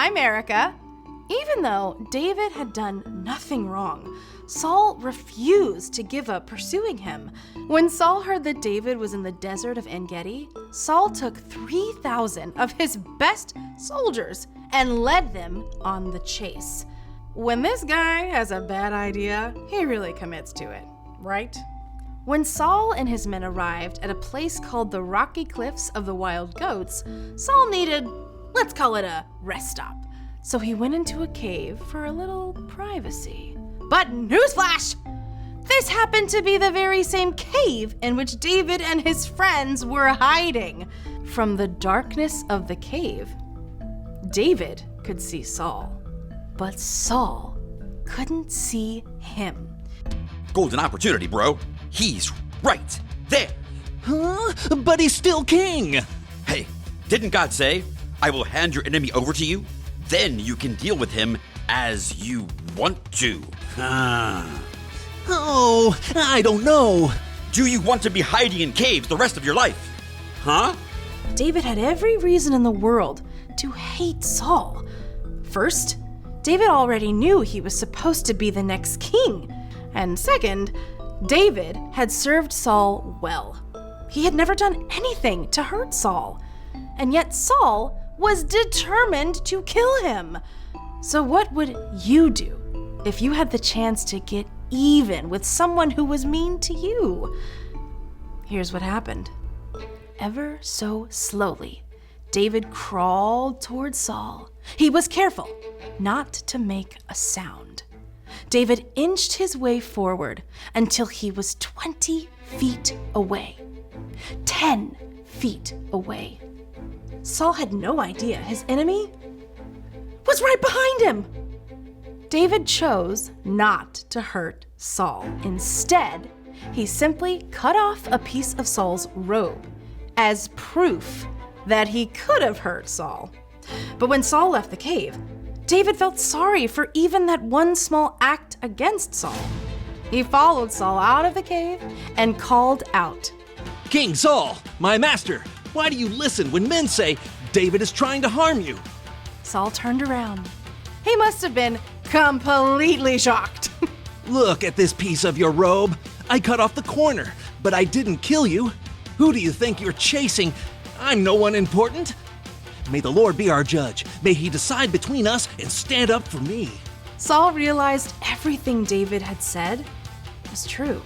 I'm Erica. Even though David had done nothing wrong, Saul refused to give up pursuing him. When Saul heard that David was in the desert of En-Gedi, Saul took 3,000 of his best soldiers and led them on the chase. When this guy has a bad idea, he really commits to it, right? When Saul and his men arrived at a place called the Rocky Cliffs of the Wild Goats, Saul needed, let's call it a rest stop. So he went into a cave for a little privacy. But newsflash! This happened to be the very same cave in which David and his friends were hiding. From the darkness of the cave, David could see Saul, but Saul couldn't see him. Golden opportunity, bro. He's right there. Huh? But he's still king. Hey, didn't God say, I will hand your enemy over to you? Then you can deal with him as you want to. Oh, I don't know. Do you want to be hiding in caves the rest of your life? Huh? David had every reason in the world to hate Saul. First, David already knew he was supposed to be the next king. And second, David had served Saul well. He had never done anything to hurt Saul. And yet Saul was determined to kill him. So what would you do if you had the chance to get even with someone who was mean to you? Here's what happened. Ever so slowly, David crawled towards Saul. He was careful not to make a sound. David inched his way forward until he was 20 feet away, 10 feet away. Saul had no idea his enemy was right behind him. David chose not to hurt Saul. Instead, he simply cut off a piece of Saul's robe as proof that he could have hurt Saul. But when Saul left the cave, David felt sorry for even that one small act against Saul. He followed Saul out of the cave and called out, King Saul, my master, why do you listen when men say David is trying to harm you? Saul turned around. He must have been completely shocked. Look at this piece of your robe. I cut off the corner, but I didn't kill you. Who do you think you're chasing? I'm no one important. May the Lord be our judge. May he decide between us and stand up for me. Saul realized everything David had said was true.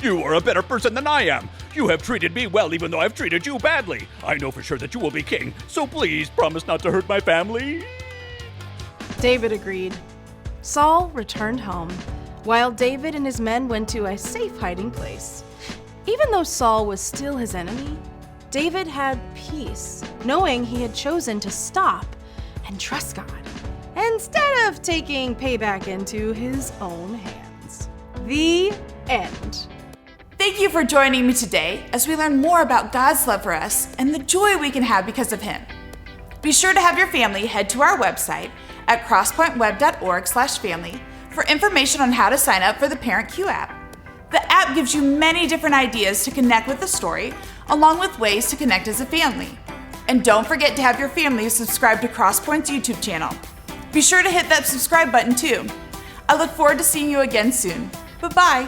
You are a better person than I am. You have treated me well even though I've treated you badly. I know for sure that you will be king, so please promise not to hurt my family. David agreed. Saul returned home, while David and his men went to a safe hiding place. Even though Saul was still his enemy, David had peace, knowing he had chosen to stop and trust God, instead of taking payback into his own hands. The end. Thank you for joining me today as we learn more about God's love for us and the joy we can have because of Him. Be sure to have your family head to our website at crosspointweb.org/family for information on how to sign up for the Parent Q app. The app gives you many different ideas to connect with the story, along with ways to connect as a family. And don't forget to have your family subscribe to Crosspoint's YouTube channel. Be sure to hit that subscribe button too. I look forward to seeing you again soon. Bye-bye.